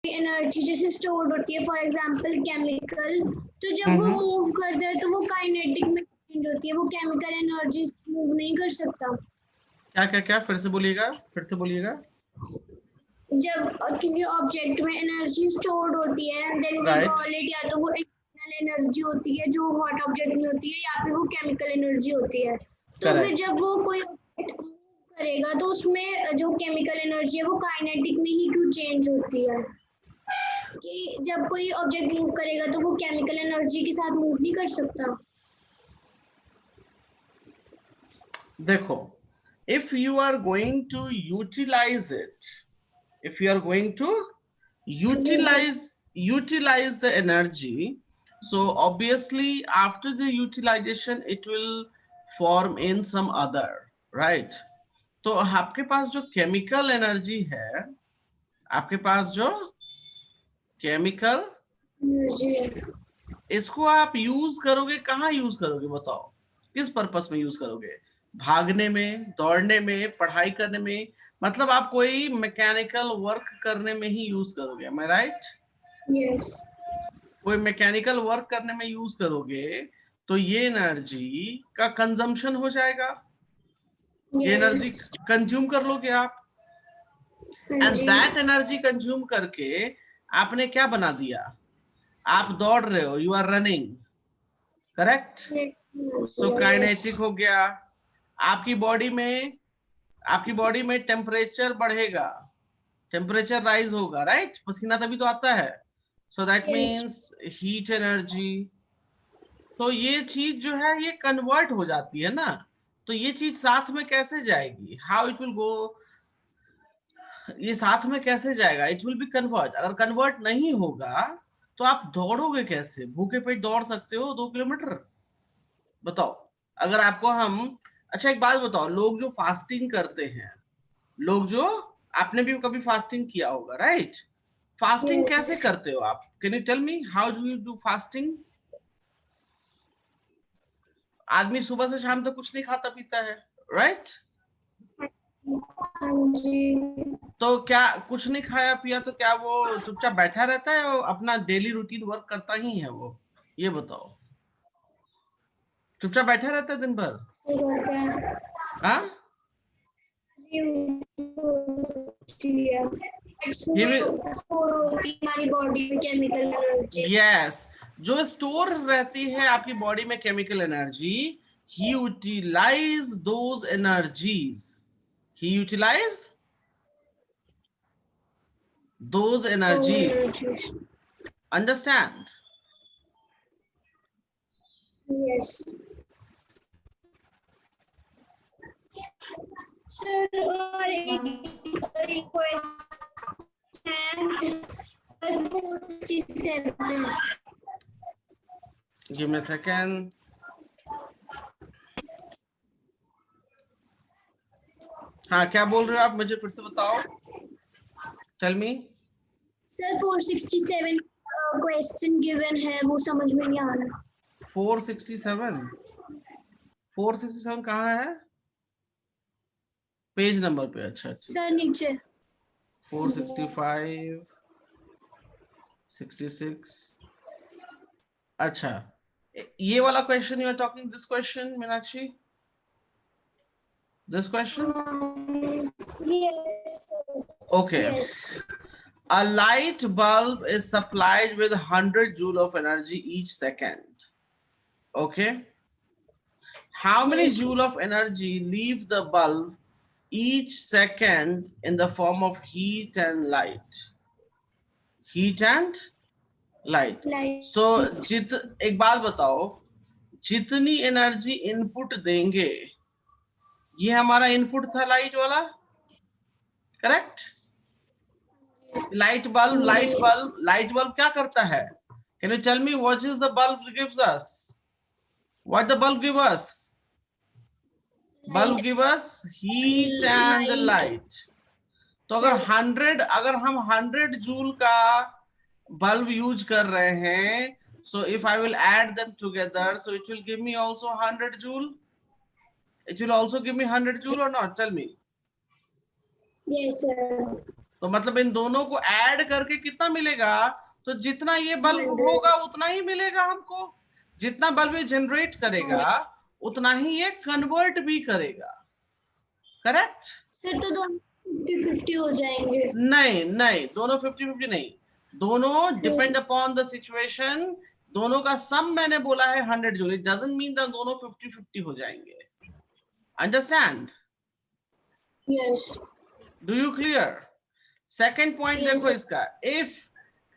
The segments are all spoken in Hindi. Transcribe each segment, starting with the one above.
एनर्जी जैसे स्टोर्ड होती है, फॉर एग्जांपल केमिकल, तो जब वो मूव करता है तो वो काइनेटिक में चेंज होती है, वो केमिकल एनर्जी मूव नहीं कर सकता। क्या क्या क्या फिर से बोलिएगा, फिर से बोलिएगा। जब किसी ऑब्जेक्ट में एनर्जी स्टोर्ड होती है, देन वी कॉल इट, या तो वो इंटरनल एनर्जी होती है जो हॉट ऑब्जेक्ट में होती है, या फिर वो केमिकल एनर्जी होती है। तो फिर जब वो कोई ऑब्जेक्ट मूव करेगा तो उसमें जो केमिकल एनर्जी है वो काइनेटिक में ही क्यों चेंज होती है, कि जब कोई ऑब्जेक्ट मूव करेगा तो वो केमिकल एनर्जी के साथ मूव नहीं कर सकता। देखो, if you are going to utilize it, if you are going to utilize the energy, so obviously after the utilization it will form in some other, right? तो आपके पास जो केमिकल एनर्जी है, आपके पास जो केमिकल एनर्जी है, इसको आप यूज करोगे, कहाँ यूज करोगे बताओ, किस पर्पस में यूज करोगे? भागने में, दौड़ने में, पढ़ाई करने में, मतलब आप कोई मैकेनिकल वर्क करने में ही यूज करोगे, एम आई राइट? यस। कोई मैकेनिकल वर्क करने में यूज करोगे तो ये एनर्जी का कंजम्पशन हो जाएगा, ये एनर्जी कंज्यूम कर लोगे आप, एंड दैट एनर्जी कंज्यूम करके आपने क्या बना दिया? आप दौड़ रहे हो, you are running, correct? So kinetic हो गया। आपकी बॉडी में टेम्परेचर बढ़ेगा, टेम्परेचर राइज होगा, राइट? पसीना तभी तो आता है, so that means heat energy. तो ये चीज जो है ये कन्वर्ट हो जाती है ना, तो ये चीज साथ में कैसे जाएगी? हाउ इट विल गो, ये साथ में कैसे जाएगा? It will be convert. अगर कन्वर्ट नहीं होगा तो आप दौड़ोगे कैसे? भूखे पेट दौड़ सकते हो 2 किलोमीटर? बताओ। अगर आपको हम, अच्छा एक बात बताओ, लोग जो फास्टिंग करते हैं, लोग जो, आपने भी कभी फास्टिंग किया होगा, राइट? फास्टिंग कैसे करते हो आप? Can you tell me how do you do fasting? आदमी सुबह से शाम तक कुछ नहीं खाता पीता है, राइट? तो क्या कुछ नहीं खाया पिया तो क्या वो चुपचाप बैठा रहता है, वो अपना डेली रूटीन वर्क करता ही है वो? ये बताओ, चुपचाप बैठा रहता है दिन भर? हाँ, हमारी बॉडी में केमिकल एनर्जी। यस, जो स्टोर रहती है आपकी बॉडी में chemical energy, he utilize those energies, he utilize those energies, understand? Yes. Sir, और एक question, 467. Give me a second. हाँ, क्या बोल रहे हो आप? मुझे फिर से बताओ, tell me. Sir 467 question given है, वो समझ में नहीं आ रहा। 467 कहाँ है? पेज नंबर पे? अच्छा अच्छा सर नीचे 465, 66। अच्छा, ये वाला question you are talking, this question Meenakshi, this question? yes. Okay. Yes. A light bulb is supplied with 100 joule of energy each second. Okay. How many Yes. joule of energy leave the bulb each second in the form of heat and light? Heat and light. So एक बात बताओ, जितनी एनर्जी इनपुट देंगे, ये हमारा इनपुट था लाइट वाला, करेक्ट? लाइट बल्ब क्या करता है? Can you tell me what is the bulb gives us? What the bulb give us? Bulb give us heat and light. तो अगर हम 100 जूल का बल्ब यूज कर रहे हैं, so if I will add them together, so it will give me also 100 joule. It will also give me 100 joule or not? Tell me. Yes, sir. तो मतलब इन दोनों को ऐड करके कितना मिलेगा? तो जितना ये बल्ब 100 होगा उतना ही मिलेगा हमको। जितना बल्ब ये जनरेट करेगा उतना ही ये कन्वर्ट भी करेगा। करेक्ट? सर तो दोनों 50-50 हो जाएंगे। नहीं नहीं, दोनों 50-50 नहीं, दोनों डिपेंड अपॉन द सिचुएशन। दोनों का सम मैंने बोला है 100 joule. It doesn't mean that दोनों 50-50 हो जाएंगे। Understand? Yes. Do you clear? Second point Yes. देखो इसका, if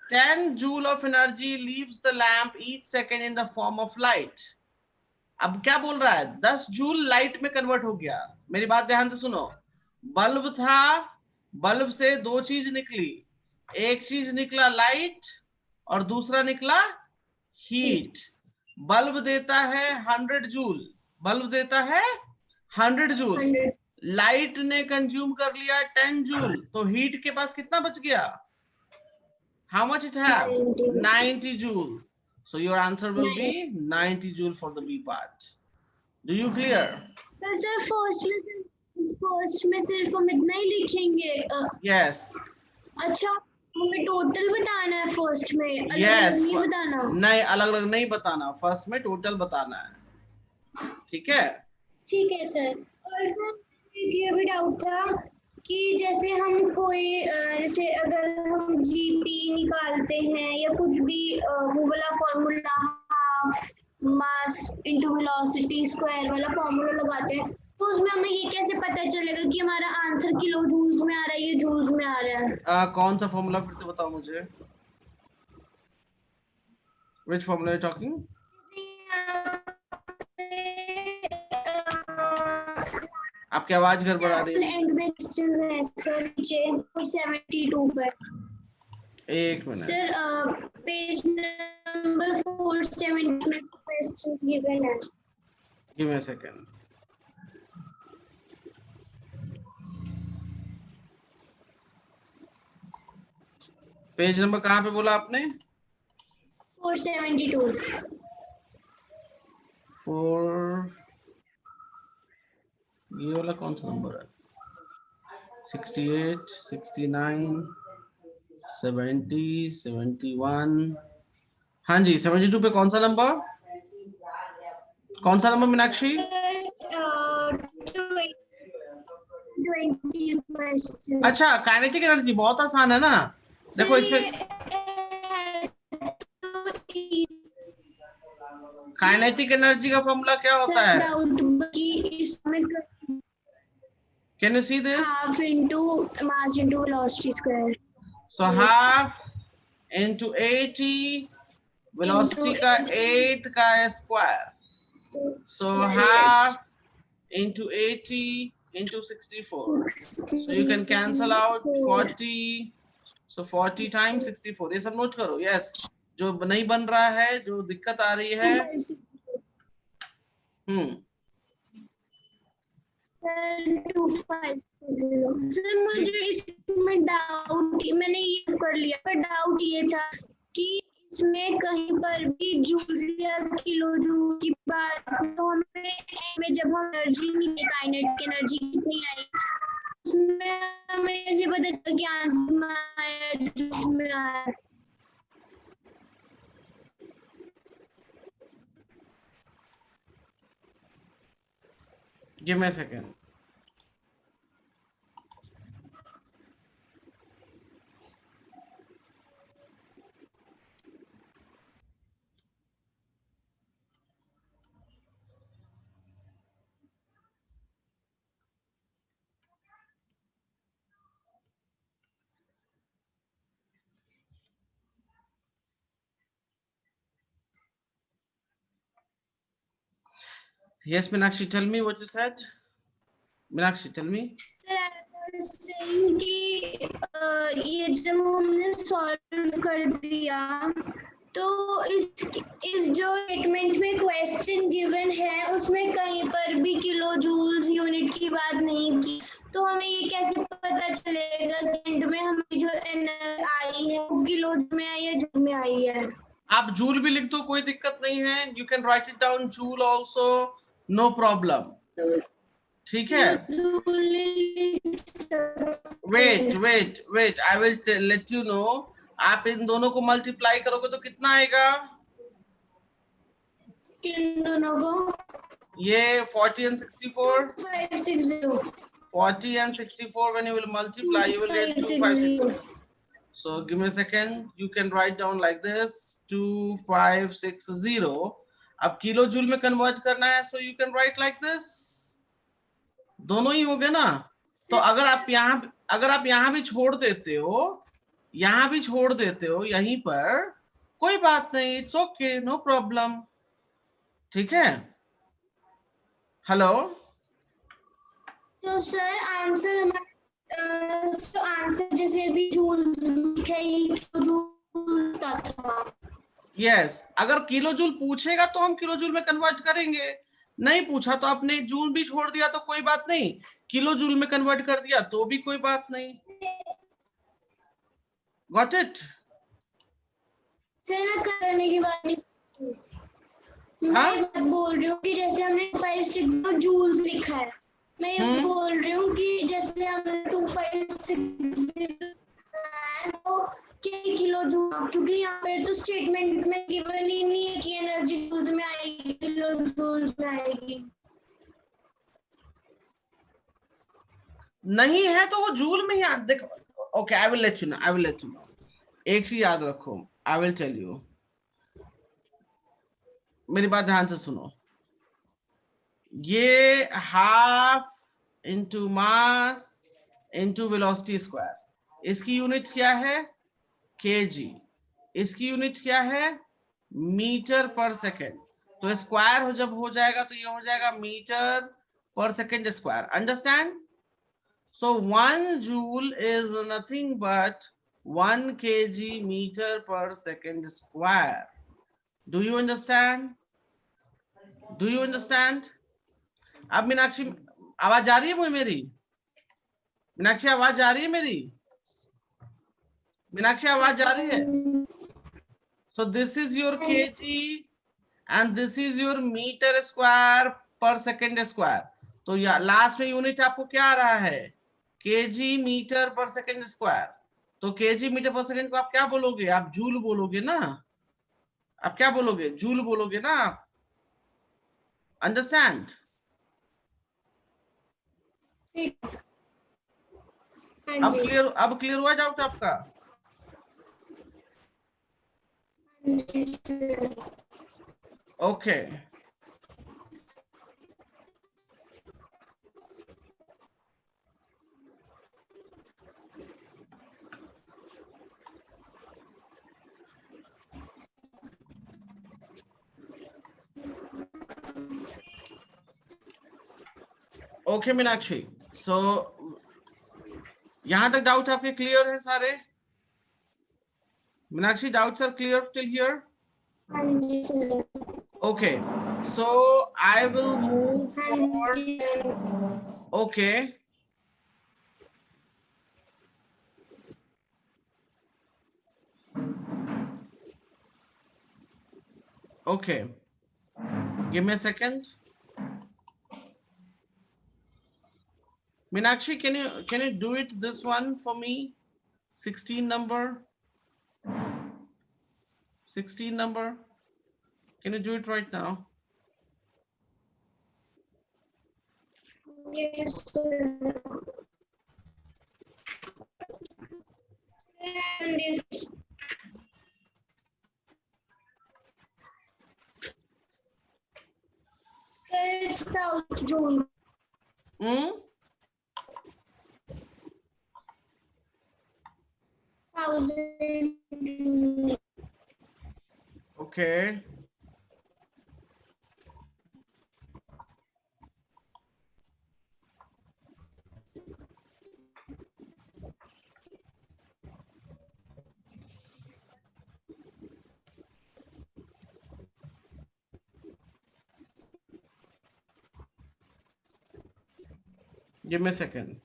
10 joule of energy leaves the lamp each second in the form of light. अब क्या बोल रहा है? 10 जूल लाइट में कन्वर्ट हो गया। मेरी बात ध्यान से सुनो। बल्ब था, बल्ब से दो चीज निकली, एक चीज निकला लाइट और दूसरा निकला हीट। बल्ब देता है 100 जूल, बल्ब देता है 100 जूल। 100. लाइट ने कंज्यूम कर लिया 10 जूल, तो हीट के पास कितना बच गया? How much it have? 90 joule. So your answer will be 90 joule for the B part. Do you clear? Sir first में सिर्फ हम इतना ही लिखेंगे। Yes. अच्छा, हमें टोटल बताना है फर्स्ट में, अलग Yes. अलग नहीं बताना। नहीं, अलग अलग नहीं बताना, फर्स्ट में टोटल बताना है। ठीक है? ठीक है सर। और सर ये भी डाउट था कि जैसे हम कोई जैसे अगर हम जीपी निकालते हैं या कुछ भी वो वाला formula half mass into velocity square वाला फॉर्मूला लगाते हैं, तो उसमें हमें ये कैसे पता चलेगा कि हमारा आंसर किलो जूल्स में आ रहा है या जूल्स में आ रहा है? कौन सा फॉर्मूला फिर से बताओ मुझे। Which formula are you talking? आपकी आवाज गड़बड़ आ रही है। एंड में क्वेश्चन है सर नीचे 72 पर। एक मिनट सर पेज नंबर 470 में क्वेश्चंस गिवन है। Give me a second. Page number कहाँ पे बोला आपने? 472। 4, ये वाला कौन सा नंबर है? 68, 69, 70, 71। हाँ जी, 72 पे कौन सा नंबर? कौन सा नंबर मीनाक्षी? 20 क्वेश्चन। अच्छा, काइनेटिक एनर्जी बहुत आसान है ना। देखो इसमें काइनेटिक एनर्जी का फॉर्मूला क्या होता है? Can you see this? Half into mass into velocity square. So half into 80, velocity का 8 का square. So half into 80 into 64. So you can cancel out 40. So 40 times 64. ये सब नोट करो। Yes. जो नहीं बन रहा है, जो दिक्कत आ रही है। सर मुझे इसमें डाउट, मैंने ये कर लिया, पर डाउट ये था कि इसमें कहीं पर भी जूल या किलो जूल की बात, तो हमें जब हम एनर्जी निकाली काइनेटिक एनर्जी कितनी आई, उसमें हमें ऐसे पता चला कि आंसर में आया जूल में आया। Give me a second. Yes, Meenakshi, tell me what you said. Meenakshi, tell me. कि ये जब हमने सॉल्व कर दिया तो इस जो स्टेटमेंट में क्वेश्चन गिवन है उसमें कहीं पर भी किलो जूल्स यूनिट की बात नहीं की, तो हमें ये कैसे पता चलेगा कि एंड में हमें जो एनर्जी आई है वो किलो में आई है जूल में आई है? आप जूल भी लिख दो, कोई दिक्कत नहीं है। You can write it down joule also, no problem. ठीक है, wait, I will let you know. आप इन दोनों को मल्टीप्लाई करोगे तो कितना आएगा? किन दोनों को? ये 40 and 64, 2560, 40 and 64, when you will multiply you will get 2560. So give me a second, you can write down like this 2560. अब किलो जूल में कन्वर्ट करना है, so you can write like this. दोनों ही हो गए ना? तो अगर आप यहाँ भी छोड़ देते हो, यहाँ भी छोड़ देते हो यहीं पर, कोई बात नहीं, इट्स ओके, नो प्रॉब्लम। ठीक है, हेलो। तो सर आंसर आंसर जैसे भी जूल लिखा ही तो जूल था। यस, अगर किलो जूल पूछेगा तो हम किलो जूल में कन्वर्ट करेंगे, नहीं पूछा तो आपने जूल भी छोड़ दिया तो कोई बात नहीं, किलो जूल में कन्वर्ट कर दिया तो भी कोई बात नहीं। Got it? सर ना करने की बात नहीं, मैं ये बात बोल रही हूँ कि जैसे हमने 256 जूल्स लिखा है, मैं ये बोल रही हूँ कि जैसे हमने 2560 तो किलो जूल, क्योंकि यहाँ पे तो स्टेटमेंट में गिवन ही नहीं है कि एनर्जी जूल्स में आएगी, किलो जूल्स में आएगी। नहीं है तो वो जूल में ही देखो। Okay, I will let you no, एक चीज याद रखो, आई विल टेल यू, मेरी बात ध्यान से सुनो। ये half into mass into velocity square, इसकी यूनिट क्या है? केजी। इसकी यूनिट क्या है? मीटर पर सेकेंड। तो स्क्वायर जब हो जाएगा तो ये हो जाएगा मीटर पर second square. Understand? So 1 joule is nothing but 1 kg meter per second square. Do you understand? Do you understand? अब मीनाक्षी आवाज आ रही है मेरी? मीनाक्षी आवाज आ रही है मेरी? मीनाक्षी आवाज आ रही है? So this is your kg and this is your meter square per second square. तो या लास्ट में यूनिट आपको क्या आ रहा है? केजी मीटर पर सेकेंड स्क्वायर। तो केजी मीटर पर सेकेंड को आप क्या बोलोगे? आप जूल बोलोगे ना? आप क्या बोलोगे? जूल बोलोगे ना? अंडरस्टैंड? अब क्लियर हुआ डाउट आपका? ओके, ओके मीनाक्षी, सो यहां तक डाउट आपके क्लियर है सारे? Meenakshi, doubts are clear till here? Okay, so I will move forward. Okay. Okay. Give me a second. Meenakshi, can you do it this one for me? 16 number. 16 number. Can you do it right now? Yes, sir. And this. It's South June. Hmm? 1000. Okay. Give me a second.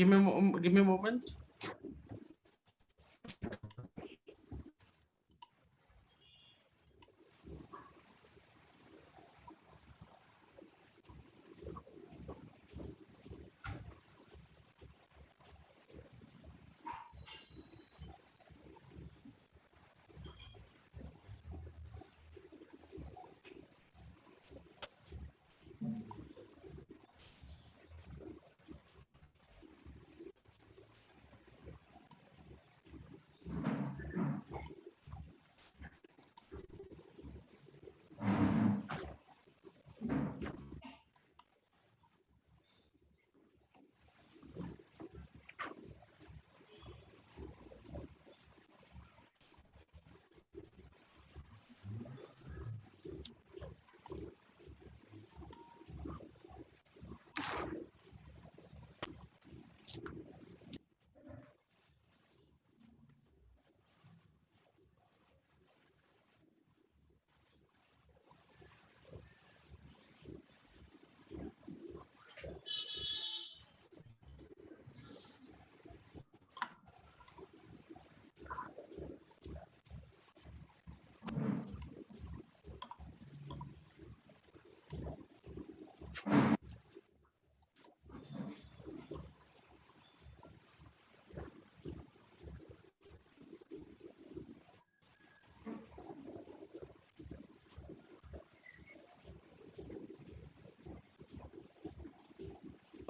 give me a moment.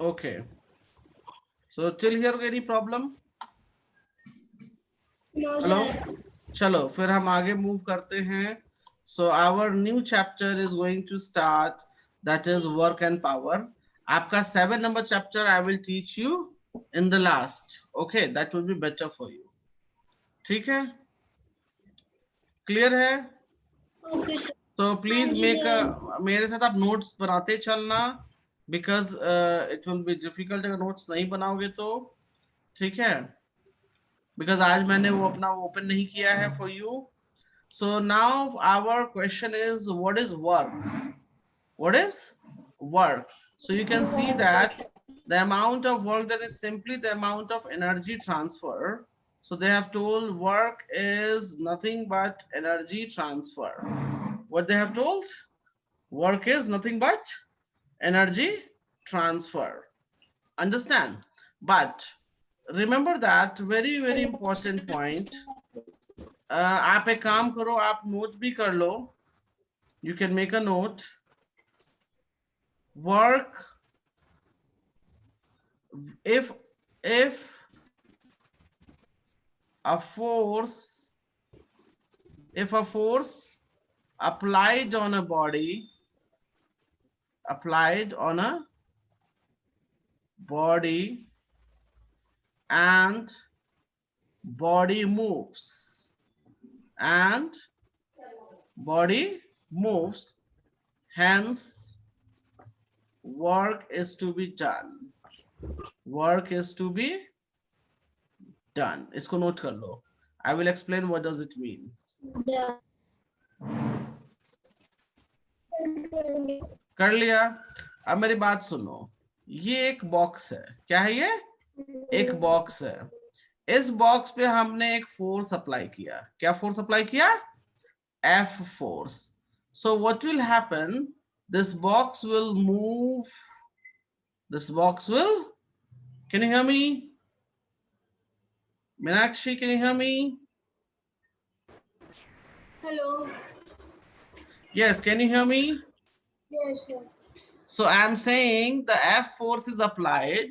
Okay. So till here any problem? No, hello, sir. चलो फिर हम आगे मूव करते हैं. So our new chapter is going to start, that is work and power. आपका 7 number chapter I will teach you in the last. Okay, that will be better for you. ठीक है, क्लियर है? Okay, sir. तो प्लीज हाँ जी, मेक sir. मेरे साथ आप नोट्स बनाते चलना, because it will be difficult अगर नोट्स नहीं बनाओगे तो. ठीक है, बिकॉज आज मैंने वो अपना ओपन नहीं किया है for you. So now our question is, what is work? What is work? So you can see that the amount of work that is simply the amount of energy transfer. So they have told work is nothing but energy transfer. What they have told? Work is nothing but energy transfer. Understand? But remember that very important point. आप एक काम करो, आप नोट भी कर लो. You can make a note. Work, if a force applied on a body, and body moves, hence work is to be done. इसको नोट कर लो. I will explain what does it mean. Yeah. कर लिया? अब मेरी बात सुनो. ये एक बॉक्स है. क्या है ये? एक बॉक्स है. इस बॉक्स पे हमने एक फोर्स अप्लाई किया. क्या फोर्स अप्लाई किया? F force. So what will happen? This box will move. Can you hear me? Meenakshi, can you hear me? Hello. Yes, can you hear me? Yes, sir. So I'm saying the F force is applied.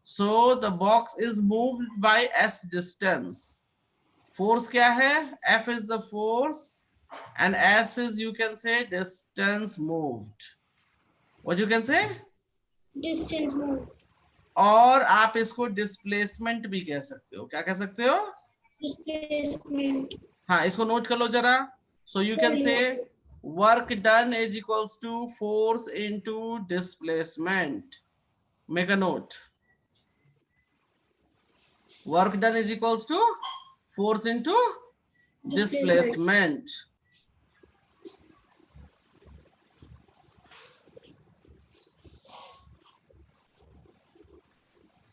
So the box is moved by S distance. Force क्या है? F is the force and S is, you can say, distance moved. What you can say? Distance move. और आप इसको डिस्प्लेसमेंट भी कह सकते हो. क्या कह सकते हो? Displacement. हाँ, इसको नोट कर लो जरा. So you can say work done is equals to force into displacement. Make a note. Work done is equals to force into displacement.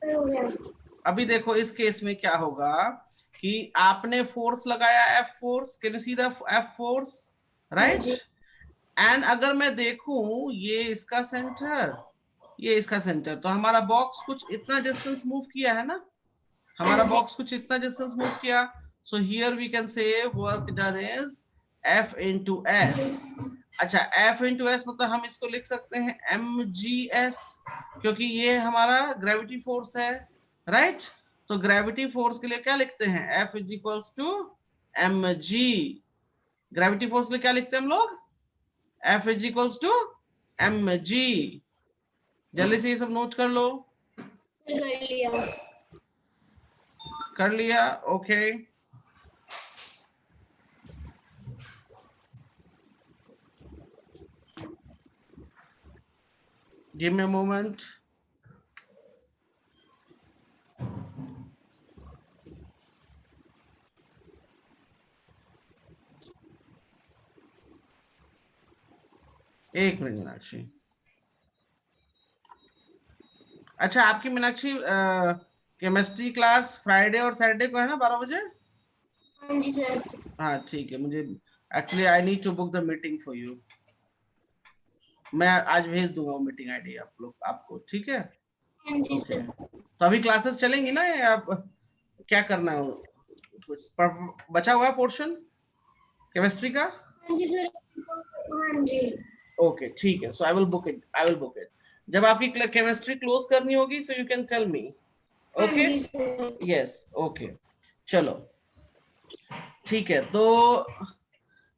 Sir हो गया। अभी देखो इस केस में क्या होगा कि आपने फोर्स लगाया F force, can you see the F force, हाँ राइट? जी। एंड अगर मैं देखूं ये इसका सेंटर, ये इसका सेंटर, तो हमारा बॉक्स कुछ इतना डिस्टेंस मूव किया है ना, हमारा हाँ जी। बॉक्स कुछ इतना डिस्टेंस मूव किया। So here we can say work done is F into S. अच्छा, F इंटू एस मतलब हम इसको लिख सकते हैं mgs, क्योंकि ये हमारा ग्रेविटी फोर्स है, राइट? तो ग्रेविटी फोर्स के लिए क्या लिखते हैं? F is equals to mg। Gravity force के लिए क्या लिखते हैं हम लोग? F is equals to mg। जल्दी से ये सब नोट कर लो। कर लिया। कर लिया, okay. Give me a moment. एक मिनट मीनाक्षी। अच्छा, आपकी मीनाक्षी केमिस्ट्री क्लास फ्राइडे और सैटरडे को है ना 12 बजे? हाँ जी सर। हाँ ठीक है, मुझे actually I need to book the meeting for you. मैं आज भेज दूंगा वो मीटिंग आईडी आप लोग आपको, ठीक है? हाँ जी ओके, सर। तो अभी क्लासेस चलेंगी ना, या आप क्या करना है? बचा हुआ पोर्शन केमिस्ट्री का? हाँ जी सर। हाँ जी। ओके ठीक है, so I will book it, I will book it. जब आपकी केमिस्ट्री क्लोज करनी होगी so you can tell me. हाँ ओके, जी सर। यस, ओके, चलो ठीक है। तो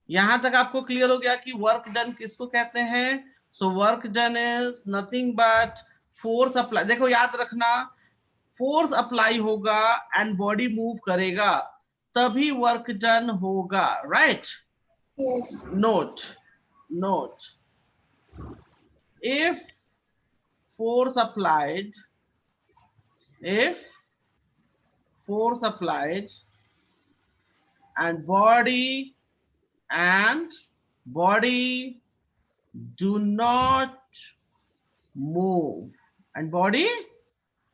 यहां तक आपको क्लियर हो गया कि वर्क डन किसको कहते हैं? So work done is nothing but force apply. देखो याद रखना, फोर्स अप्लाई होगा एंड बॉडी मूव करेगा तभी वर्क डन होगा, right? Yes. Note, note, if force applied, if force applied and body do not move, and body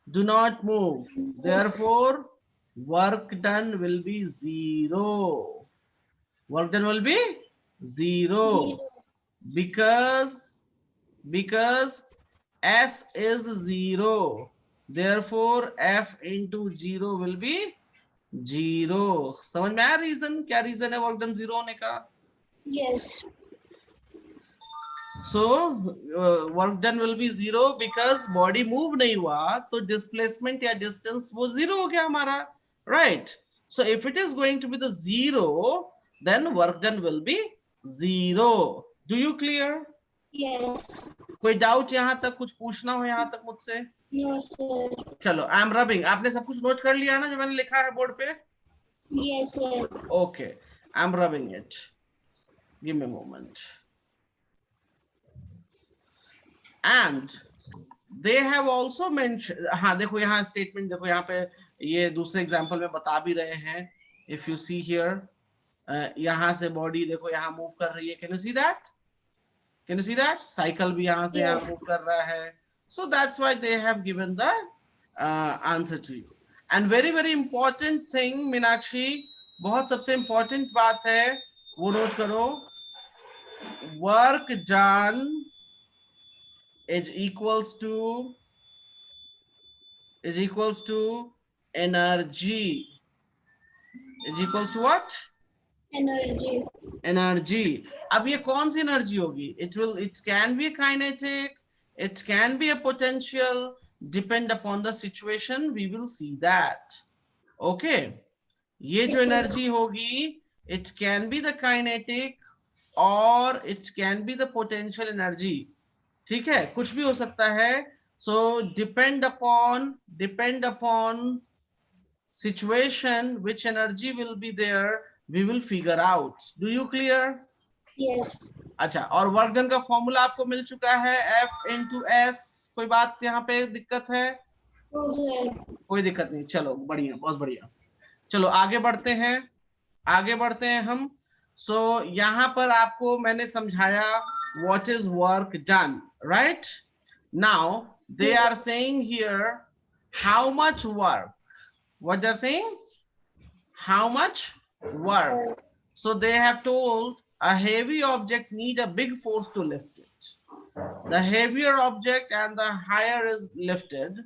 do not move, therefore work done will be zero. Work done will be zero, zero. because S is zero, therefore F into zero will be zero. समझ में आया रीजन? क्या रीजन है वर्क डन जीरो होने का? Yes. So work done will be zero because body move नहीं हुआ, तो डिस्प्लेसमेंट या डिस्टेंस वो जीरो हो गया हमारा, right? So if it is going to be the zero, then work done will be zero. Do you clear? Yes. कोई डाउट यहाँ तक? कुछ पूछना हो यहाँ तक मुझसे? No sir. चलो, आई एम रबिंग। आपने सब कुछ नोट कर लिया ना जो मैंने लिखा है बोर्ड पे? Yes sir. Okay, I am rubbing it, give me a moment. And they have also mention, हाँ देखो यहाँ स्टेटमेंट देखो, यहाँ पे ये दूसरे एग्जांपल में बता भी रहे हैं। इफ यू सी हियर, यहाँ से बॉडी देखो यहाँ मूव कर रही है, can you see that? Can you see that? Cycle भी यहाँ से यहाँ यस। मूव कर रहा है। So that's why they have given the answer to you. And very very important thing Meenakshi, बहुत सबसे इंपॉर्टेंट बात है, वो नोट करो, work done is equals to energy, is equals to what? Energy. Energy. अब ये कौन सी एनर्जी होगी? it can be kinetic, it can be a potential, depend upon the situation, we will see that. Okay, ये जो एनर्जी होगी, it can be the kinetic or it can be the potential energy, ठीक है, कुछ भी हो सकता है। so depend upon situation which energy will be there, we will figure out. Do you clear? Yes. अच्छा, और वर्क डन का फॉर्मूला आपको मिल चुका है, F into S। कोई बात यहाँ पे दिक्कत है? No sir. कोई दिक्कत नहीं, चलो बढ़िया, बहुत बढ़िया। चलो आगे बढ़ते हैं, आगे बढ़ते हैं हम। सो यहाँ पर आपको मैंने समझाया what is work done, right? Now they are saying here how much work, what they're saying, how much work. So they have told a heavy object need a big force to lift it. The heavier object and the higher is lifted.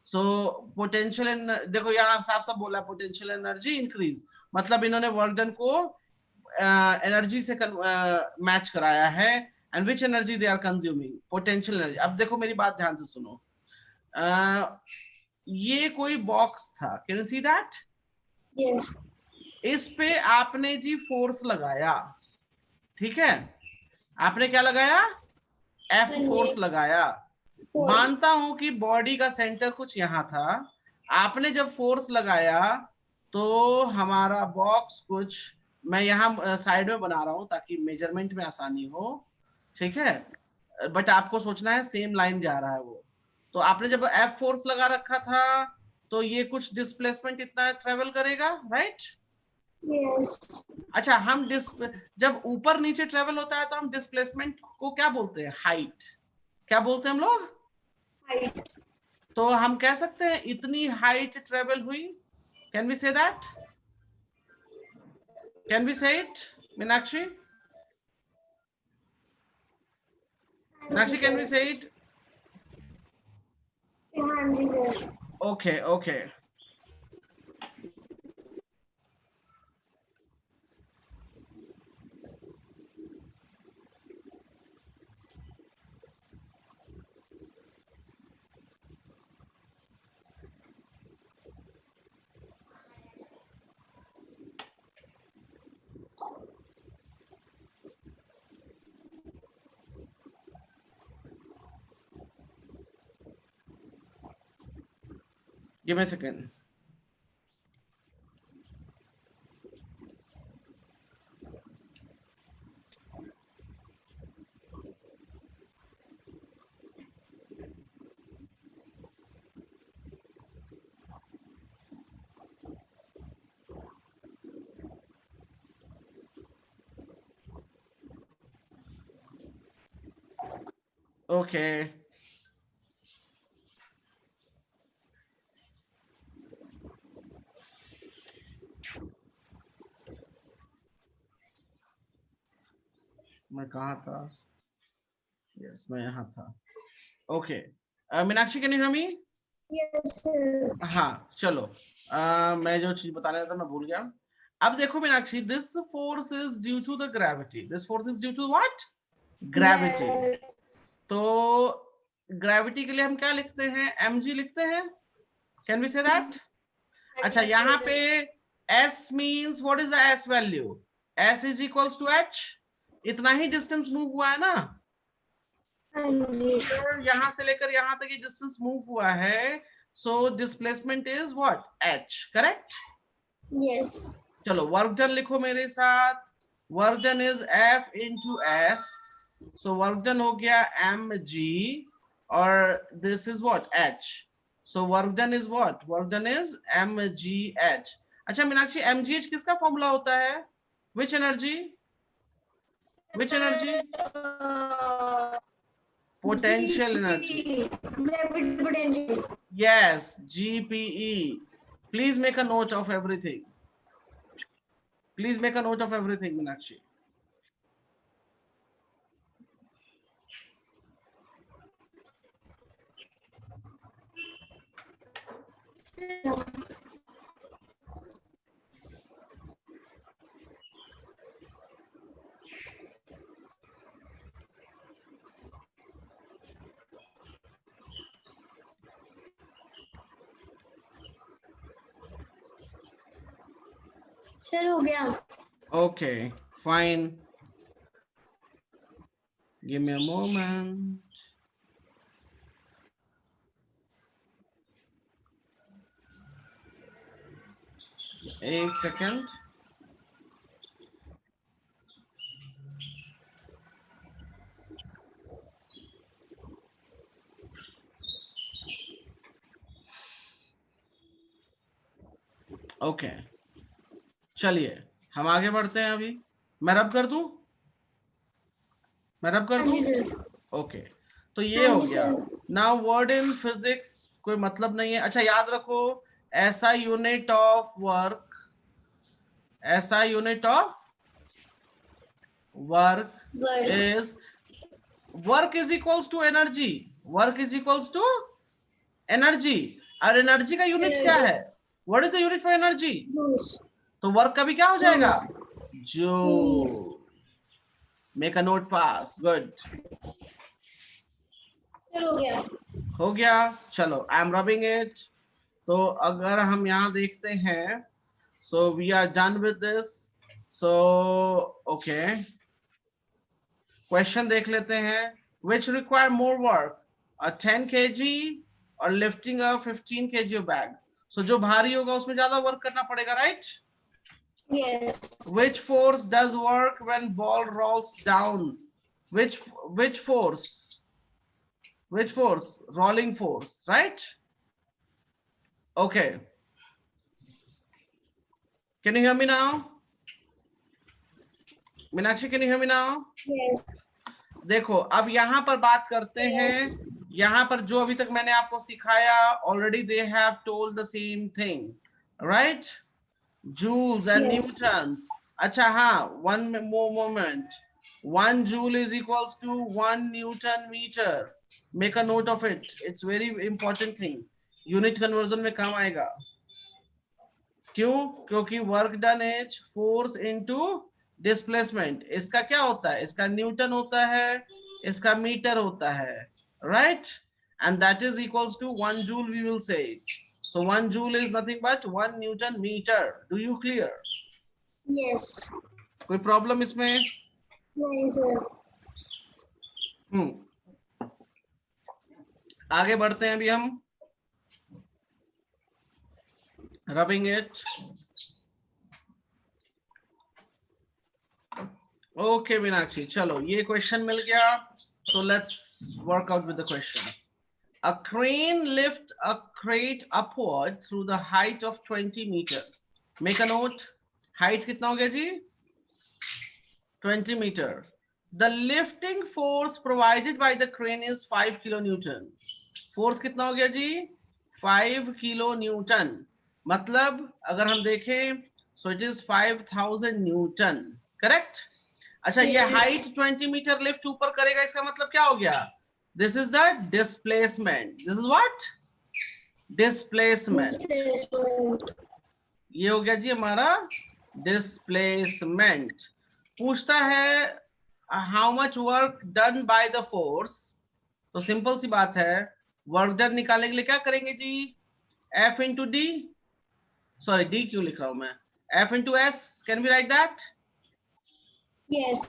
So potential in, देखो यहाँ साफ साफ बोला potential energy increase, मतलब इन्होंने वर्क डन को एनर्जी से मैच कराया है, and which energy they are consuming, potential energy. अब देखो मेरी बात ध्यान से सुनो, ये कोई बॉक्स था, can you see that? Yes. इस पे आपने जी फोर्स लगाया, ठीक है, आपने क्या लगाया? एफ फोर्स लगाया। मानता हूं कि बॉडी का सेंटर कुछ यहां था, आपने जब फोर्स लगाया तो हमारा बॉक्स कुछ, मैं यहाँ साइड में बना रहा हूं ताकि मेजरमेंट में आसानी हो, ठीक है, बट आपको सोचना है सेम लाइन जा रहा है वो। तो आपने जब एफ फोर्स लगा रखा था तो ये कुछ डिस्प्लेसमेंट इतना ट्रेवल करेगा, राइट? यस। अच्छा, हम जब ऊपर नीचे ट्रेवल होता है तो हम डिस्प्लेसमेंट को क्या बोलते हैं? हाइट। क्या बोलते हैं हम लोग? हाइट। तो हम कह सकते हैं इतनी हाइट ट्रेवल हुई, can we say that? Can we say it Meenakshi? Meenakshi, can we say it? हाँ जी sir. Okay okay, give me a second. Okay. मैं कहाँ था? यस, मैं यहाँ था। Okay, Meenakshi, can you hear me? Yes sir. हाँ चलो, मैं जो चीज बताने था मैं भूल गया। अब देखो Meenakshi, this force is due to the gravity, this force is due to what? Gravity. तो ग्रेविटी के लिए हम क्या लिखते हैं? mg लिखते हैं, कैन वी से दैट? अच्छा, यहाँ पे s means what is the s वैल्यू? s is equals to h, इतना ही डिस्टेंस मूव हुआ है ना, यहाँ से लेकर यहाँ तक ये डिस्टेंस मूव हुआ है, so displacement is what? h, correct? Yes. चलो वर्क डन लिखो मेरे साथ, work done is f into s, so work done हो गया mg और this is what? h, so work done is what? Work done is mgh। अच्छा मीनाक्षी, mgh किसका फॉर्मूला होता है? Which energy? Which energy? Potential energy. Gravity potential. Yes, GPE. Please make a note of everything. Please make a note of everything, Meenakshi. Sir हो गया। Okay, fine. Give me a moment. एक second. Okay. चलिए हम आगे बढ़ते हैं। अभी मैं रब कर दूं, मैं रब कर दूं? ओके, तो ये हो गया। नाउ वर्ड इन फिजिक्स कोई मतलब नहीं है। अच्छा याद रखो, ऐसा यूनिट ऑफ वर्क, ऐसा unit of work is, work is equals to energy, work is equals to energy. और एनर्जी का यूनिट क्या है? What is the unit for energy? तो वर्क का भी क्या हो जाएगा? Joule. Make a note fast. Good, हो गया। चलो, आई एम रबिंग इट। तो अगर हम यहाँ देखते हैं, so we are done with this. So okay, question देख लेते हैं। Which require more work, a 10 kg और लिफ्टिंग अ 15 kg बैग? सो जो भारी होगा उसमें ज्यादा वर्क करना पड़ेगा, right? Yes. Which force does work when ball rolls down? Which force? Which force? Rolling force, right? Okay. Can you hear me now? Meenakshi, can you hear me now? Yes. देखो, अब यहाँ पर बात करते हैं। यहाँ पर जो अभी तक मैंने आपको सिखाया, already they have told the same thing, right? Joules and newtons. अच्छा हाँ, one more moment, 1 joule is equals to 1 Newton meter. Make a note of it. It's very important thing. Unit conversion में काम आएगा। क्यों? क्योंकि work done is force into displacement. इसका क्या होता है? इसका न्यूटन होता है, इसका मीटर होता है, right? And that is equals to 1 joule, we will say. So 1 joule is nothing but 1 Newton meter. Do you clear? Yes. कोई प्रॉब्लम इसमें? नहीं सर। आगे बढ़ते हैं अभी हम, rubbing it. Okay मीनाक्षी, चलो ये क्वेश्चन मिल गया। So let's work out with the question. A crane lifts a crate upward through the height of 20 meter. Make a note. Height कितना हो गया जी? 20 meter. The lifting force provided by the crane is 5 kilonewton. Force कितना हो गया जी? 5 kilonewton. मतलब अगर हम देखें, so it is 5000 Newton, correct? अच्छा, ये हाइट 20 मीटर लिफ्ट ऊपर करेगा, इसका मतलब क्या हो गया? This is the displacement. This is what? Displacement. ये हो गया जी हमारा डिस्प्लेसमेंट। पूछता है how much work done by the force. तो सिंपल सी बात है, वर्क डन निकालने के लिए क्या करेंगे जी? F into D, sorry D क्यों लिख रहा हूं मैं, F into S. Can be right that? Yes.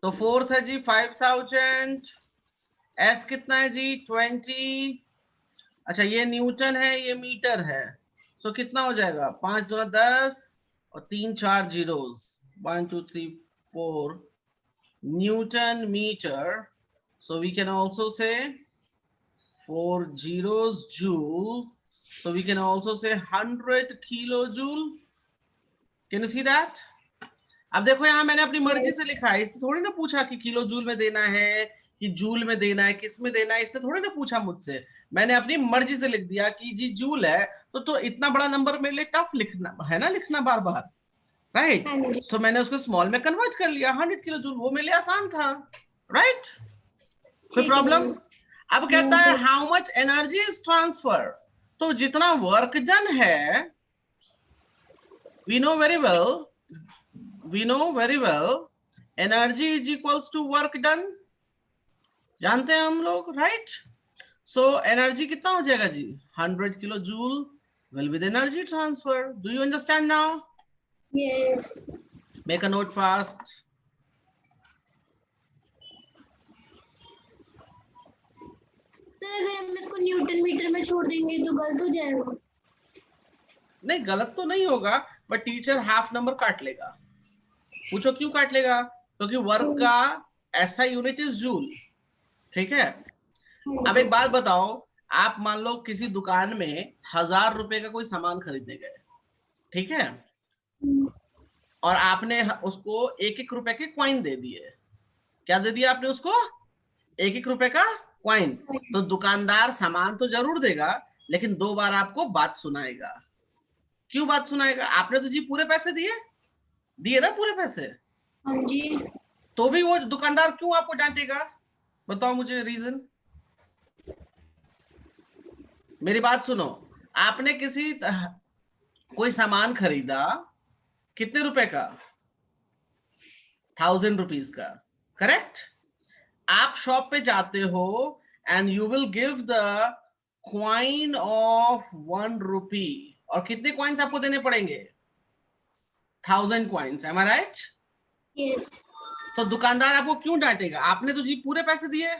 तो फोर्स है जी 5000, एस कितना है जी? 20। अच्छा, ये न्यूटन है, ये मीटर है। सो कितना हो जाएगा? 5 2 10 और 3 4 zeros, 1 2 3 4 newton metre. So we can also say 4 zeros joule. So we can also say 100 kilojoule. Can you see that? अब देखो यहाँ मैंने अपनी मर्जी से लिखा है, इसने थोड़ी ना पूछा कि किलो जूल में देना है कि जूल में देना है, किस में देना है, इसने थोड़ी ना पूछा मुझसे। मैंने अपनी मर्जी से लिख दिया कि जी जूल है, तो इतना बड़ा नंबर मेरे लिए टफ लिखना है ना, लिखना बार बार, राइट? सो मैंने उसको स्मॉल में कन्वर्ट कर लिया, 100 किलो जूल, वो मेरे लिए आसान था, राइट? कोई प्रॉब्लम? अब कहता है how much energy is transfer. तो जितना वर्क डन है, we know very well energy is equals to work done, जानते हैं हम लोग, राइट? सो एनर्जी कितना हो जाएगा जी? 100 kilo joule will be the energy transfer. Do you understand now? Yes. Make a note fast. Sir अगर हम इसको न्यूटन मीटर में छोड़ देंगे तो गलत हो जाएगा? नहीं, गलत तो नहीं होगा, बट टीचर हाफ नंबर काट लेगा। पूछो क्यों काट लेगा? क्योंकि वर्क का ऐसा यूनिट इज जूल, ठीक है? अब एक बात बताओ, आप मान लो किसी दुकान में 1000 रुपए का कोई सामान खरीदने गए, ठीक है? और आपने उसको 1-1 रुपए के कॉइन दे दिए। क्या दे दिया आपने उसको? 1-1 रुपए का कॉइन। तो दुकानदार सामान तो जरूर देगा, लेकिन 2 बार आपको बात सुनाएगा। क्यों बात सुनाएगा? आपने तो जी पूरे पैसे दिए, दिए ना पूरे पैसे, हाँ जी। तो भी वो दुकानदार क्यों आपको डांटेगा? बताओ मुझे रीजन। मेरी बात सुनो, आपने कोई सामान खरीदा, कितने रुपए का? 1000 रुपीज का, करेक्ट? आप शॉप पे जाते हो and you will give the coin of 1 रुपी, और कितने क्वाइंस आपको देने पड़ेंगे? 1000 क्वाइंस, एम आई राइट? यस। तो दुकानदार आपको क्यों डांटेगा? आपने तो जी पूरे पैसे दिए,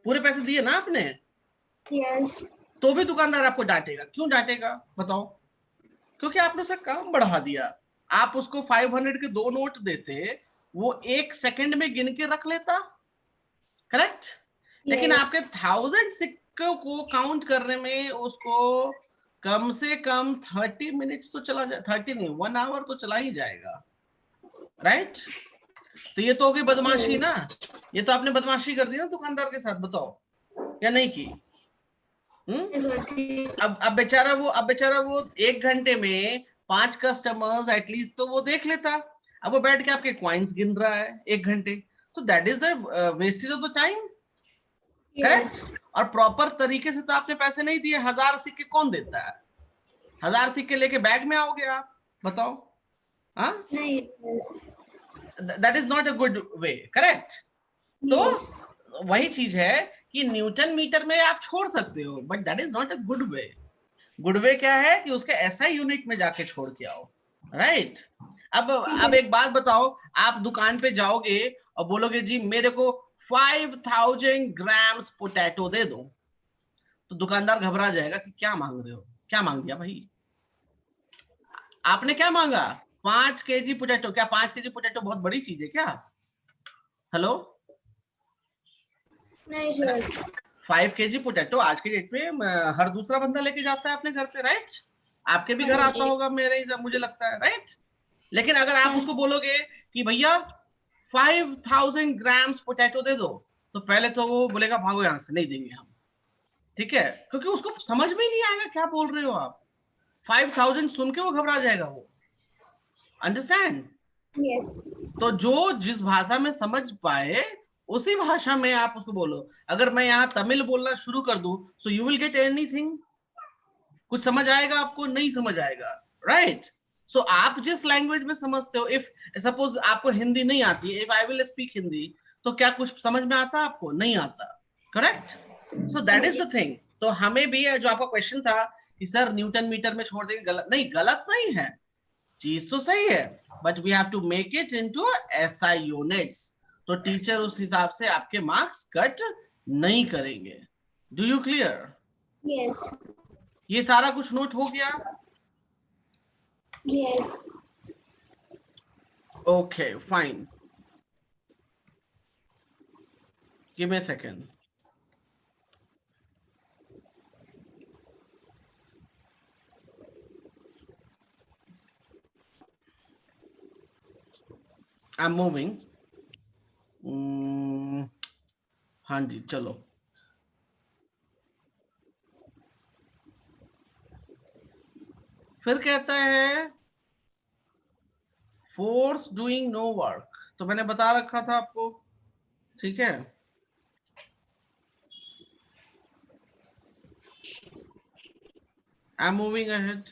पूरे पैसे दिए ना आपने, यस। तो भी दुकानदार आपको डांटेगा। क्यों डांटेगा बताओ? क्योंकि आपने उसका काम बढ़ा दिया। आप उसको 500 के 2 नोट देते, वो 1 सेकंड में गिन के रख लेता, करेक्ट? लेकिन आपके 1000 सिक्कों को काउंट करने में उसको कम से कम 30 मिनट्स तो चला जाए, 30 नहीं, 1 आवर तो चला ही जाएगा, राइट? तो ये तो होगी बदमाशी ना, ये तो आपने बदमाशी कर दी ना दुकानदार के साथ, बताओ या नहीं की? अब बेचारा वो 1 घंटे में 5 कस्टमर्स एटलीस्ट तो वो देख लेता। अब वो बैठ के आपके क्वाइंस गिन रहा है 1 घंटे, तो that is the wastage of the time, correct? और प्रॉपर तरीके से तो आपने पैसे नहीं दिए। 1000 सिक्के कौन देता है? 1000 सिक्के लेके बैग में आओगे आप, बताओ? हाँ, that is not a good way, correct? तो वही चीज है कि न्यूटन मीटर में आप छोड़ सकते हो, but that is not a good way. Good way क्या है कि उसके एसआई यूनिट में जाके छोड़ के आओ, राइट? अब एक बात बताओ, आप दुकान पे जाओगे और बोलोगे जी मेरे को 5000 ग्राम्स पोटैटो दे दो, तो दुकानदार घबरा जाएगा कि क्या मांग रहे हो, क्या मांग दिया भाई? आपने क्या मांगा? 5 केजी पोटैटो। क्या 5 केजी पोटैटो बहुत बड़ी चीज है क्या? हेलो? नहीं सर। 5 केजी पोटैटो आज के डेट में हर दूसरा बंदा लेके जाता है अपने घर पे, राइट? आपके भी घर आता होगा मेरे, मुझे लगता है, राइट? लेकिन अगर आप उसको बोलोगे कि भैया 5000 ग्राम्स पोटैटो दे दो, तो पहले तो वो बोलेगा भागो यहां से, नहीं देंगे हम, ठीक है? क्योंकि उसको समझ में ही नहीं आएगा क्या बोल रहे हो आप। 5000 सुन के वो घबरा जाएगा, वो, अंडरस्टैंड? यस। तो जो जिस भाषा में समझ पाए उसी भाषा में आप उसको बोलो। अगर मैं यहाँ तमिल बोलना शुरू कर दूं, so you will get anything? कुछ समझ आएगा आपको? नहीं समझ आएगा, राइट? सो आप जिस लैंग्वेज में समझते हो, इफ सपोज आपको हिंदी नहीं आती, if I will speak Hindi, तो क्या कुछ समझ में आता? आपको नहीं आता, correct? So that is the thing. तो हमें भी जो आपका क्वेश्चन था कि सर न्यूटन मीटर में छोड़ देंगे, गलत नहीं, गलत नहीं है, चीज तो सही है, but we have to make it into SI units. तो टीचर उस हिसाब से आपके मार्क्स कट नहीं करेंगे। Do you clear? यस। ये सारा कुछ नोट हो गया? Yes. Okay, fine. Give me a second. I'm moving. हाँ जी, चलो। फिर कहता है फोर्स डूइंग नो वर्क, तो मैंने बता रखा था आपको, ठीक है? I am moving ahead.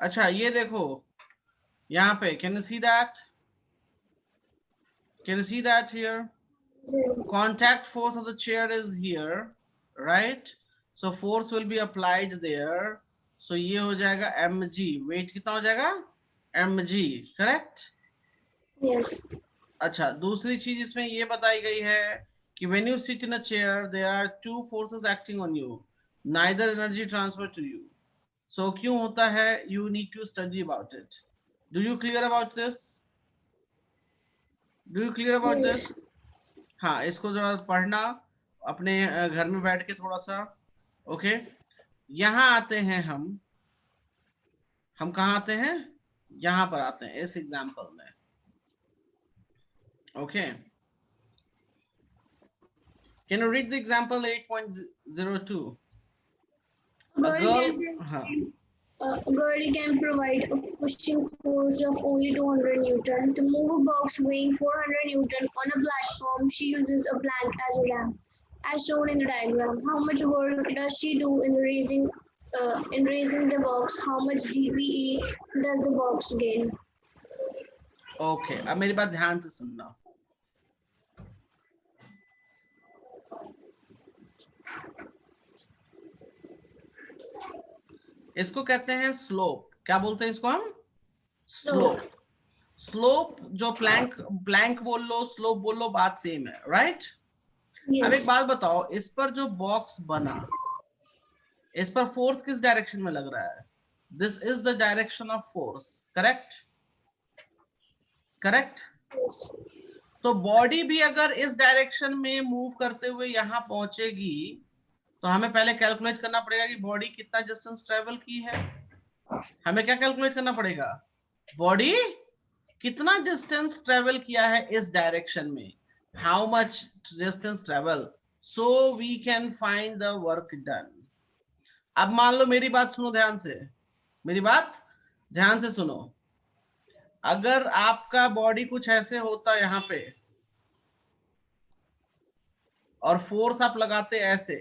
अच्छा, ये देखो यहाँ पे, can you see that? Can you see that here? Contact force of the chair is here, right? So force will be applied there. So ये हो जाएगा mg, weight कितना हो जाएगा? mg, correct? Yes. अच्छा, दूसरी चीज इसमें ये बताई गई है कि when you sit in a chair, there are 2 forces acting on you, neither energy transfer to you. So क्यों होता है? You need to study about it. Do you clear about this? Do you clear about this? हाँ, इसको जरा पढ़ना अपने घर में बैठ के थोड़ा सा, ओके? यहाँ आते हैं हम कहाँ आते हैं? यहाँ पर आते हैं इस एग्जाम्पल में, okay? Can you read the example 8.02? A girl can provide a pushing force of only 200 Newton. To move a box weighing 400 Newton on a platform, she uses a plank as a ramp, as shown in the diagram. How much work does she do in raising the box? How much GPE does the box gain? Okay, अब मेरी बात ध्यान से सुनना. इसको कहते हैं स्लोप. क्या बोलते हैं इसको हम? स्लोप. स्लोप जो प्लैंक बोल लो, स्लोप बोल लो, बात सेम है, राइट? अब एक बात बताओ, इस पर जो बॉक्स बना, इस पर फोर्स किस डायरेक्शन में लग रहा है? This is the direction of force, correct? Correct? तो बॉडी भी अगर इस डायरेक्शन में मूव करते हुए यहां पहुंचेगी, तो हमें पहले कैलकुलेट करना पड़ेगा कि बॉडी कितना डिस्टेंस ट्रेवल की है. हमें क्या कैलकुलेट करना पड़ेगा? बॉडी कितना डिस्टेंस ट्रेवल किया है इस डायरेक्शन में, how much distance travel, so we can find the work done. अब मान लो, मेरी बात सुनो ध्यान से, मेरी बात ध्यान से सुनो. अगर आपका बॉडी कुछ ऐसे होता है यहां पे, और फोर्स आप लगाते ऐसे,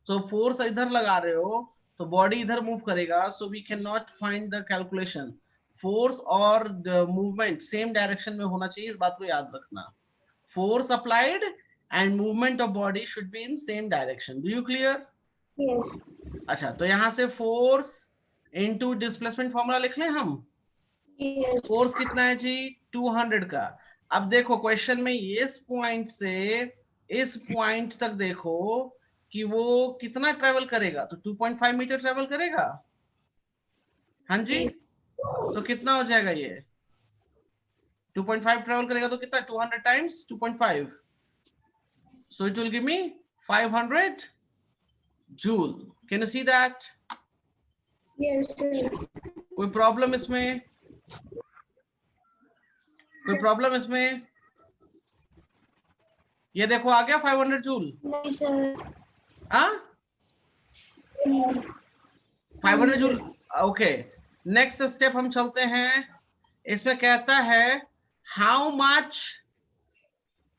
तो फोर्स इधर लगा रहे हो तो बॉडी इधर मूव करेगा, so we can not find the calculation. Force और मूवमेंट सेम डायरेक्शन में होना चाहिए, इस बात को याद रखना. Force applied and movement of body should be in same direction. Do you clear? Yes. अच्छा, तो यहां से फोर्स इनटू डिस्प्लेसमेंट फॉर्मूला लिख लें हम. फोर्स कितना है जी? 200 का. अब देखो क्वेश्चन में इस पॉइंट से इस पॉइंट तक देखो कि वो कितना ट्रेवल करेगा, तो 2.5 मीटर ट्रेवल करेगा. हाँ जी, तो कितना हो जाएगा ये? 2.5 ट्रेवल करेगा तो कितना? 200 times 2.5, so it will give me 500 joule. Can you see that? Yes, sir. कोई प्रॉब्लम इसमें? कोई प्रॉब्लम इसमें? ये देखो आ गया 500 जूल. नहीं सर. हाँ, 500 जूल. ओके, नेक्स्ट स्टेप हम चलते हैं. इसमें कहता है हाउ मच,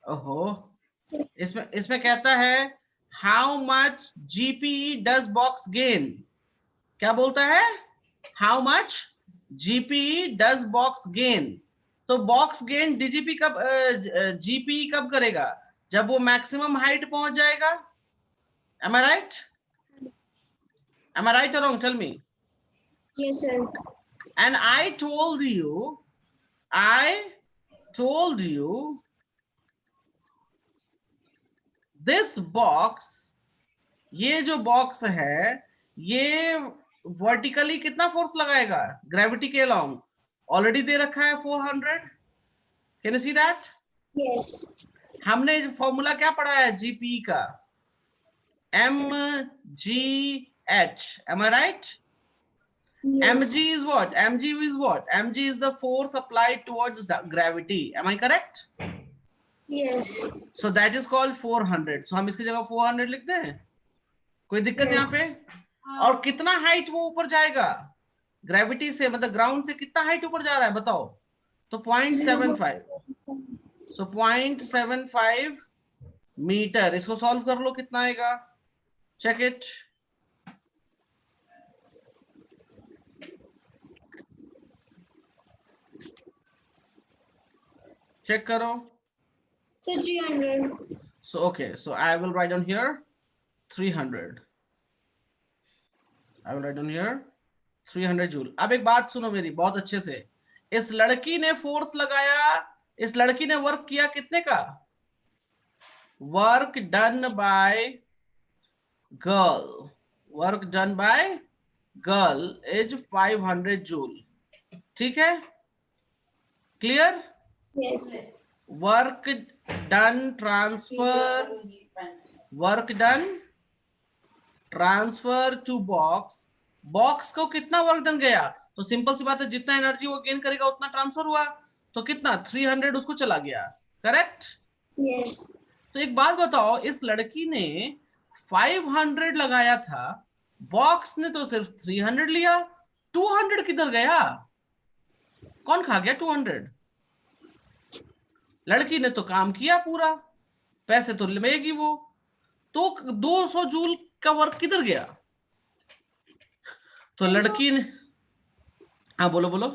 ओहो, इसमें कहता है how much GPE does box gain. क्या बोलता है? How much GPE does box gain. तो बॉक्स गेन डीजीपी कब, जीपीई कब करेगा? जब वो मैक्सिमम हाइट पहुंच जाएगा. Am I right? Am I right or wrong? Tell me. Yes, sir. And I told you this box, ये जो बॉक्स है, ये वर्टिकली कितना फोर्स लगाएगा ग्रेविटी के अलोंग? ऑलरेडी दे रखा है 400. Can you see that? Yes. हमने फॉर्मूला क्या पढ़ा है जीपी का? mgh. Am I right? Yes. mg is what? mg is the force applied towards the gravity. Am I correct? Yes. So that is called 400. So हम इसकी जगह 400 लिखते हैं. कोई दिक्कत Yes. यहाँ पे? और कितना हाइट वो ऊपर जाएगा ग्रेविटी से, मतलब ग्राउंड से कितना हाइट ऊपर जा रहा है बताओ? तो 0.75. So 0.75 metre. इसको सॉल्व कर लो, कितना आएगा? Check it. चेक करो. So 300. So okay, so I will write down here 300. I will write down here 300 joule. अब एक बात सुनो मेरी बहुत अच्छे से. इस लड़की ने फोर्स लगाया, इस लड़की ने वर्क किया कितने का? Work done by girl, work done by girl is 500 joule. ठीक है? Clear? Yes. Work done transfer to box. Box को कितना वर्क डन गया? तो सिंपल सी बात है, जितना एनर्जी वो गेन करेगा उतना ट्रांसफर हुआ. तो कितना? 300 उसको चला गया. करेक्ट? Yes. तो एक बात बताओ, इस लड़की ने 500 लगाया था, बॉक्स ने तो सिर्फ 300 लिया, 200 किधर गया? कौन खा गया 200? लड़की ने तो काम किया पूरा, पैसे तो लेगी वो, तो 200 जूल का वर्क किधर गया? तो सर लड़की ने, हाँ बोलो बोलो।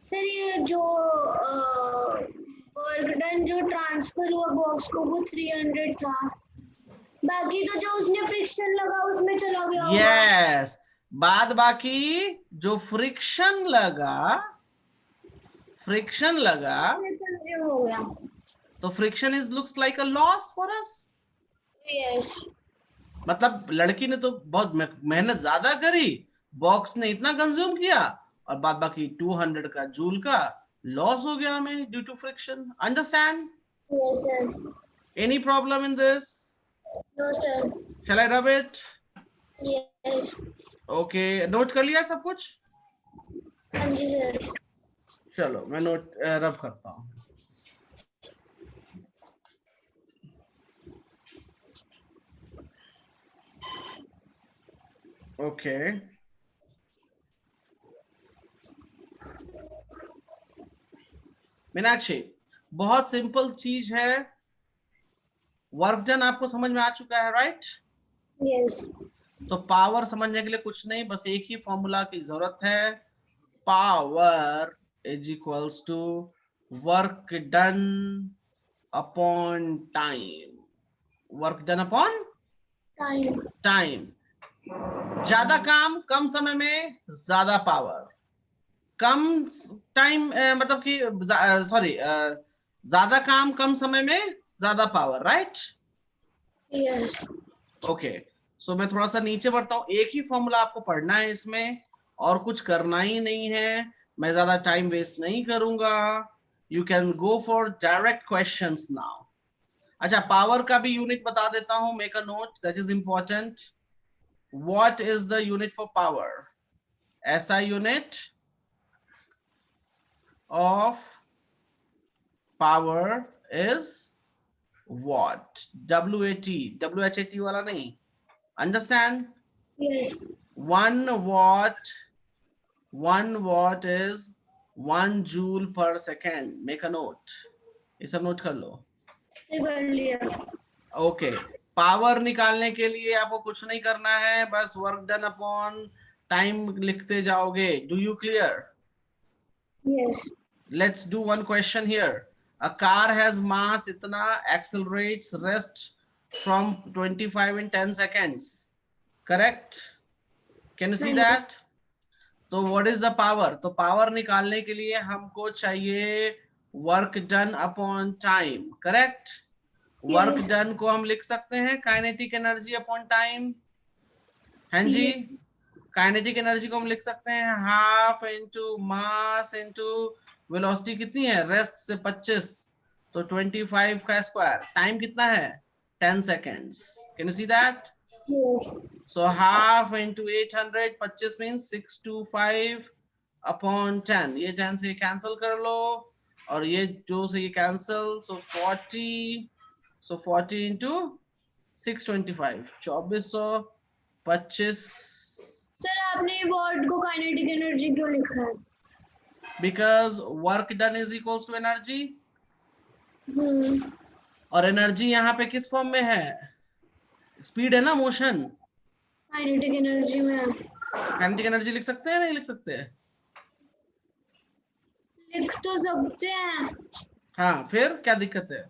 सर ये जो वर्क डन जो ट्रांसफर हुआ बॉक्स को वो 300 था, बाकी तो जो उसने फ्रिक्शन लगा उसमें चला गया होगा। यस, बाद बाकी जो फ्रिक्शन लगा, फ्रिक्शन लगा, कंज्यूम हो गया। तो friction is looks like a loss for us. Yes मतलब लड़की ने तो बहुत मेहनत ज्यादा करी, बॉक्स ने इतना कंज्यूम किया, और बाद बाकी 200 का जूल का लॉस हो गया हमें due to friction. Understand? Yes sir. Any problem in this? No sir. Shall I rub it? Yes. Okay, note कर लिया सब कुछ? हाँ जी सर। चलो मैं नोट रब करता हूँ। ओके, मीनाक्षी, बहुत सिंपल चीज है, वर्क डन आपको समझ में आ चुका है, राइट? यस। तो पावर समझने के लिए कुछ नहीं, बस एक ही फॉर्मूला की जरूरत है, power is equals to work done upon time. Work done upon time. Time. ज्यादा काम कम समय में ज्यादा पावर, कम टाइम मतलब कि सॉरी, ज्यादा काम कम समय में ज्यादा पावर, राइट? यस। ओके, सो मैं थोड़ा सा नीचे बढ़ता हूँ, एक ही फॉर्मूला आपको पढ़ना है इसमें, और कुछ करना ही नहीं है, मैं ज्यादा टाइम वेस्ट नहीं करूंगा। You can go for direct questions now. अच्छा, पावर का भी यूनिट बता देता हूं, make a note, that is important. What is the unit for power? SI unit of power is watt, WAT वाला नहीं, understand? Yes. 1 watt, 1 watt is 1 joule per second. Make a note, ये सब नोट कर लो। कर लिया। ओके, पावर निकालने के लिए आपको कुछ नहीं करना है, बस वर्क डन अपॉन टाइम लिखते जाओगे। Do you clear? Yes. Let's do one question here. A car has mass इतना, accelerates rest from 25 in 10 seconds. Correct? Can you see हाँ जी। that? तो what is the power? तो पावर निकालने के लिए हमको चाहिए work done upon time, correct? Work yes. Done को हम लिख सकते हैं काइनेटिक एनर्जी अपॉन टाइम। हाँ जी, काइनेटिक एनर्जी को हम लिख सकते हैं half into mass into velocity, कितनी है रेस्ट से 25, तो 25 का स्क्वायर, टाइम कितना है 10 seconds. Can you see that? Yes. So half into 800, 25 means 625 upon 10, ये 10 से कैंसिल कर लो, और ये 2 से ये cancel, so 40, so 40 into 625, 2425। Sir आपने वॉट को काइनेटिक एनर्जी क्यों लिखा है? Because work done is equals to energy, और एनर्जी यहाँ पे किस फॉर्म में है? स्पीड है ना, मोशन। काइनेटिक एनर्जी में काइनेटिक एनर्जी लिख सकते हैं, नहीं लिख सकते हैं? लिख तो सकते हैं। हाँ, फिर क्या दिक्कत है?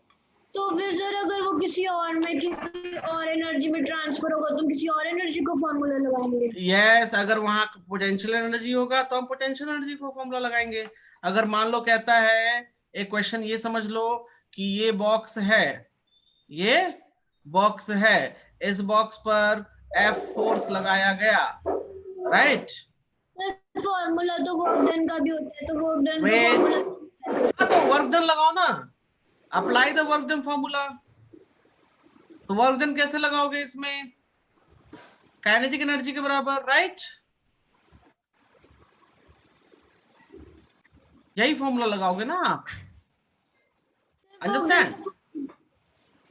तो फिर सर अगर वो किसी और में किसी और एनर्जी में ट्रांसफर होगा तो हम किसी और एनर्जी को फॉर्मूला लगाएंगे। यस, अगर वहां पोटेंशियल एनर्जी होगा तो हम पोटेंशियल एनर्जी को फॉर्मूला लगाएंगे। अगर मान लो कहता है, एक क्वेश्चन ये समझ लो कि ये बॉक्स है, ये बॉक्स है, इस बॉक्स पर F फोर्स लगाया गया, राइट? सर फॉर्मूला तो वर्क डन का भी होता है, तो वर्क डन का वेट, फॉर्मूला तो वर्क डन लगाओ ना, apply the work done formula. तो वर्क डन कैसे लगाओगे इसमें? काइनेटिक एनर्जी के बराबर, राइट? यही फॉर्मूला लगाओगे ना आप, अंडरस्टैंड?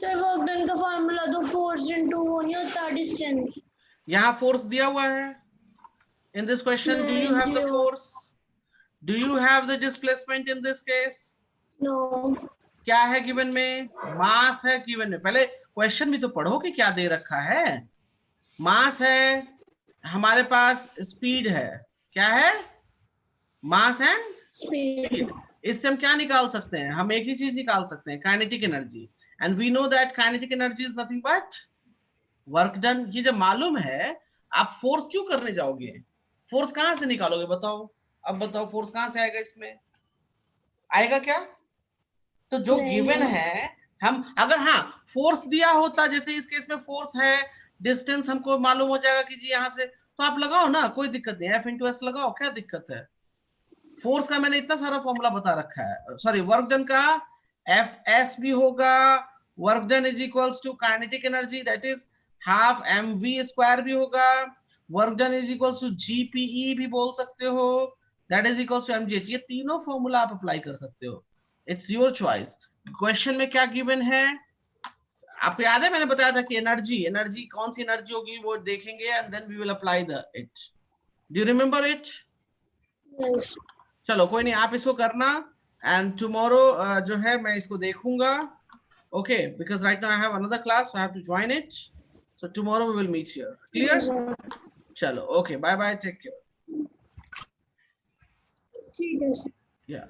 सर वर्क डन का फार्मूला तो फोर्स इनटू वो नहीं होता डिस्टेंस। यहाँ फोर्स दिया हुआ है in this question. Do you have the force? Do you have the displacement in this case? नो। क्या है गिवन में? मास है गिवन में। पहले क्वेश्चन भी तो पढ़ो कि क्या दे रखा है। मास है, हमारे पास स्पीड है। क्या है? Mass and speed. इससे हम क्या निकाल सकते हैं? हम एक ही चीज निकाल सकते हैं, kinetic energy. And we know that kinetic energy is nothing but work done. ये जब मालूम है, आप फोर्स क्यों करने जाओगे? फोर्स कहां से निकालोगे बताओ? अब बताओ फोर्स कहां से आएगा? इसमें आएगा क्या? तो जो गिवन है, हम अगर हाँ फोर्स दिया होता, जैसे इस केस में फोर्स है, डिस्टेंस हमको मालूम हो जाएगा कि जी यहां से, तो आप लगाओ ना, कोई दिक्कत नहीं। F इंटू एस लगाओ, क्या दिक्कत है? फोर्स का मैंने इतना सारा फॉर्मूला बता रखा है। सॉरी, वर्क डन का एफ एस भी होगा। Work done is equals to kinetic energy, that is half M V square भी होगा। Work done is equals to GPE भी बोल सकते हो, that is equals to MGH. ये तीनों फॉर्मूला आप अप्लाई कर सकते हो, इट्स योर चॉइस। क्वेश्चन में क्या गिवन है आपको याद है? मैंने बताया था कि एनर्जी कौन सी एनर्जी होगी वो देखेंगे, and then we will apply the it. Do you remember it? चलो कोई नहीं, आप इसको करना, एंड टुमारो जो है मैं इसको देखूंगा। Okay, because right now I have another class, so I have to join it. So tomorrow we will meet here. Clear? चलो, okay, bye bye, take care. ठीक है। Yeah.